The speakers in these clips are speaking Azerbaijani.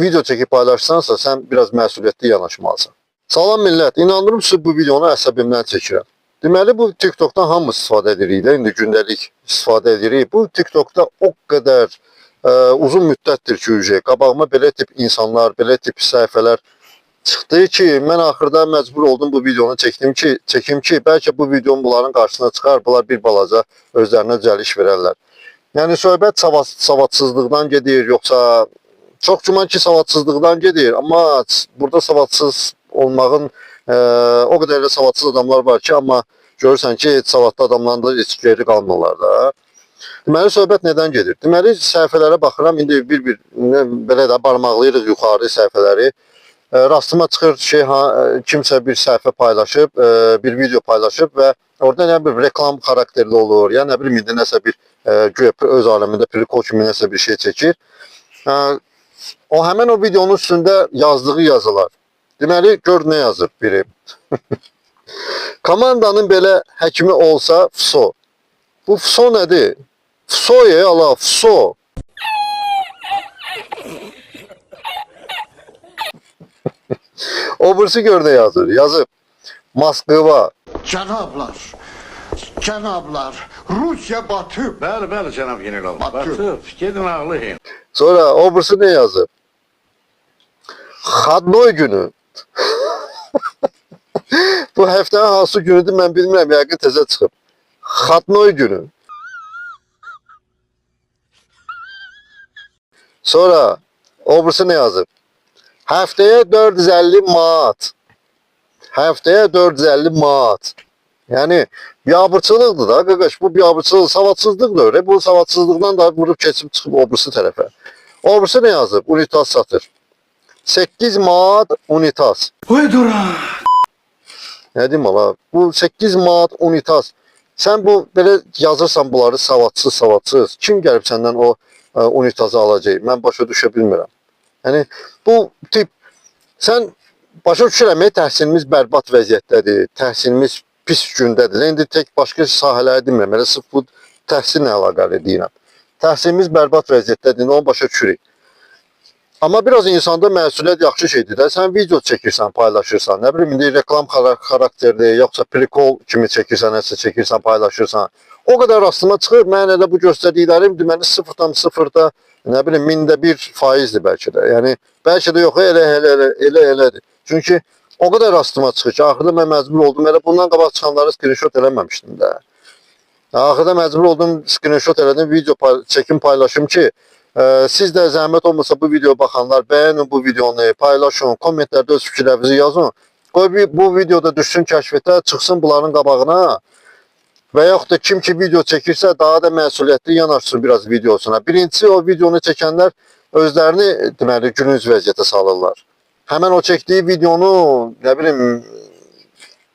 video çekip paylaşsansa sən biraz məsuliyyətli yanaşmalısan. Salam millət, inanırım siz bu videonu əsəbimdən çəkirəm. Deməli bu TikTok'dan hamımız istifadə edirik də, indi gündəlik istifadə edirik. Bu TikTok'da o qədər uzun müddətdir ki, qabağıma belə tip insanlar, belə tip səhifələr çıxdı ki, mən axırda məcbur oldum bu videonu çəkim ki, bəlkə bu videonun bunların qarşısına çıxar, bunlar bir balaca özlərinə cəliş verərlər. Yəni söhbət savadsızlıqdan gedir, yoxsa çox güman ki savadsızlıqdan gedir, amma burada savadsız olmağın o qədər də savadsız adamlar var ki, amma görürsən ki, heç savadlı adamların da heç geri qalmırlar da. Deməli söhbət nədən gedir? Deməli səhifələrə baxıram, indi bir belə də barmaqlayırıq yuxarı səhifələri. Rastıma çıxır kimsə bir səhifə paylaşıb, bir video paylaşıb və orada nə bir reklam xarakterli olur, ya nə bilim indi nəsə bir güya öz aləmində prikol kimi nəsə bir şey çəkir. O həmən o videonun üstündə yazdığı yazılar. Deməli gör nə yazır biri. Komandanın belə həkimi olsa FSO. Bu FSO nədir? FSO Allah FSO. O birisi gör nə yazır. Yazıb Moskva. Cənablar, Rusiya batıb. Bəli, cənab general. Batıb. Gedin ağlayın. Sonra o birisi nə yazıb? Xadnoy günü. Bu həftənin hansı günüdür mən bilmirəm, yəqin təzə çıxıb. Xadnoy günü. Sonra o birisi nə yazıb? Həftəyə 450 manat. Həftəyə 450 manat. Yəni biabırçılıqdır da, qaqaş, bu biabırçılıq, savadsızlıqdır. Bu savadsızlıqdan da vurub keçib çıxıb o birisi tərəfə. O birisi nə yazıb? Unitaz satır. 8 manat unitaz. Uydura. Nə deyim ala? Bu 8 manat unitaz. Sən bu belə yazırsan bunları savadsız. Kim gəlib səndən o unitazı alacaq? Mən başa düşə bilmirəm. Yəni bu tip sən başa düşürəm, təhsilimiz bərbad vəziyyətdədir. Təhsilimiz pis gündədir. İndi tək başqa sahələri demirəm. Elə sırf bu təhsillə əlaqəli deyirəm. Təhsilimiz bərbad vəziyyətdədir. Onu başa düşürük. Amma biraz insanda məsuliyyət yaxşı şeydir də. Sən video çəkirsən, paylaşırsan. Nə bilim, indi reklam xarakterli, yoxsa prikol kimi çəkirsən, nəsə çəkirsən, paylaşırsan. O qədər rastıma çıxır. Mən elə bu göstərdiklərim deməli 0,0 nə bilim 1% bəlkə də. Yəni bəlkə də yox, elədir. Çünki o qədər rastıma çıxır ki, axırda mən məcbur oldum. Elə bundan qabaq çıxanları screenshot eləməmişdim də. Axırda məcbur oldum, screenshot elədim, video çəkim paylaşım ki, siz də zəhmət olmasa bu videoya baxanlar bəyənin bu videonu, paylaşın, kommentlərdə öz fikirlərinizi yazın. Qoy bu videoda düşsün kəşfətə, çıxsın bunların qabağına. Və yaxud da kim ki video çəkirsə daha da məsuliyyətli yanaşsın biraz videosuna. Birincisi o videonu çəkənlər özlərini deməli günüz vəziyyətə salırlar. Həmən o çəkdiyi videonu nə bilim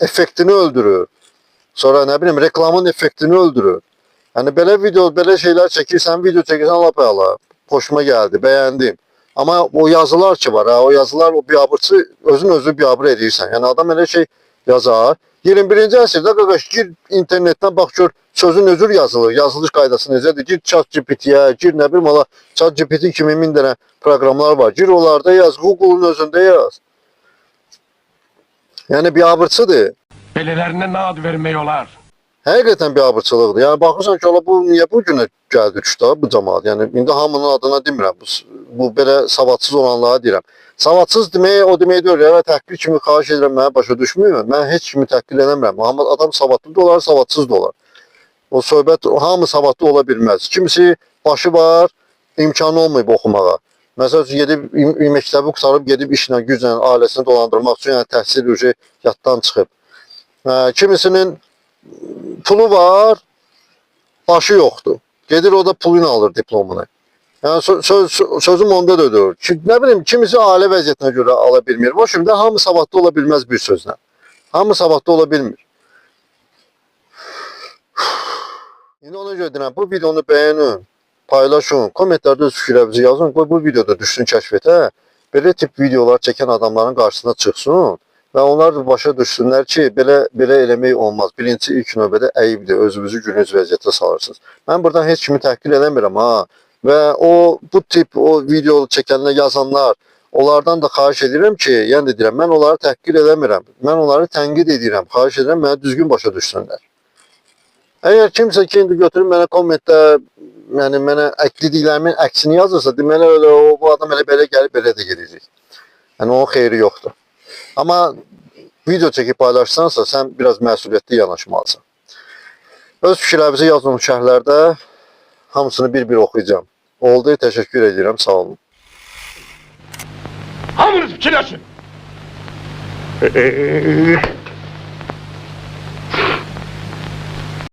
effektini öldürür. Sonra nə bilim reklamın effektini öldürür. Yəni belə video, belə şeylər çəkirsən, video çəkirsən lap əla. Xoşuma gəldi, bəyəndim. Amma o yazılar ki var, o yazılar o biabırçı özün biabır edirsən. Yəni adam elə şey yazar. 21-ci əsrdə qaqaş gir internetdən bax gör sözün özür yazılır. Yazılış qaydası necədir? Gir ChatGPT-yə, gir nə bilim ala ChatGPT kimi 1000 dənə proqramlar var. Gir onlarda yaz, Google'un özündə yaz. Yəni biabırçıdır. Belələrinə nə ad vermək olar? Həqiqətən biabırçılıqdır. Yəni baxırsan ki, bu niyə bu günə gəldi düşdü bu cəmaət? Yəni indi hamının adına demirəm. Bu belə savadsız olanlara deyirəm. Savadsız demək o demək deyil. Ya təhqir kimi xahiş edirəm, mənə başa düşmür. Mən heç kimi təhqir eləmirəm. Amma adam savadlı da olar, savadsız da olar. O söhbət hamı savadlı ola bilməz. Kimisi başı var, imkanı olmayıb oxumağa. Məsəl üçün gedib məktəbi qurtarıb gedib işlə, güclə ailəsini dolandırmaq üçün, yəni təhsil yaddan çıxıb. Kimisinin pulu var, başı yoxdur. Gedir o da pulunu alır diplomunu. Yəni sözüm onda da ödür. Nə bilim, kimisi ailə vəziyyətinə görə ala bilmir. O şimdi hamı savadlı ola bilməz bir sözlə. Hamı savadlı ola bilmir. İndi ona görə deyirəm, bu videonu bəyənin, paylaşın, kommentlərdə öz fikirlərinizi yazın. Qoy bu videoda düşsün kəşfətə. Belə tip videolar çəkən adamların qarşısına çıxsın. Və onlar da başa düşsünlər ki, belə eləmək olmaz. Birinci ilk növbədə əyibdir, özünüzü günüz vəziyyətə salırsınız. Mən buradan heç kimi təhqir eləmirəm ha. Və bu tip video çəkənlər, yazanlar, onlardan da xahiş edirəm ki, yəni deyirəm, mən onları təhqir eləmirəm. Mən onları tənqid edirəm. Xahiş edirəm mənə düzgün başa düşsünlər. Əgər kimsə ki, indi götürüb mənə kommentdə, yəni mənə dediklərimin əksini yazırsa, deməli öyle bu adam elə belə gəlib belə də gedəcək. Yəni onun xeyri yoxdur. Amma video çəkib paylaşsansa, sən biraz məsuliyyətli yanaşmalısan. Öz fikirlərinizi yazın şərhlərdə. Hamısını bir-bir oxuyacağım. Oldu, təşəkkür edirəm, sağ olun. Hamınız fikirləşin.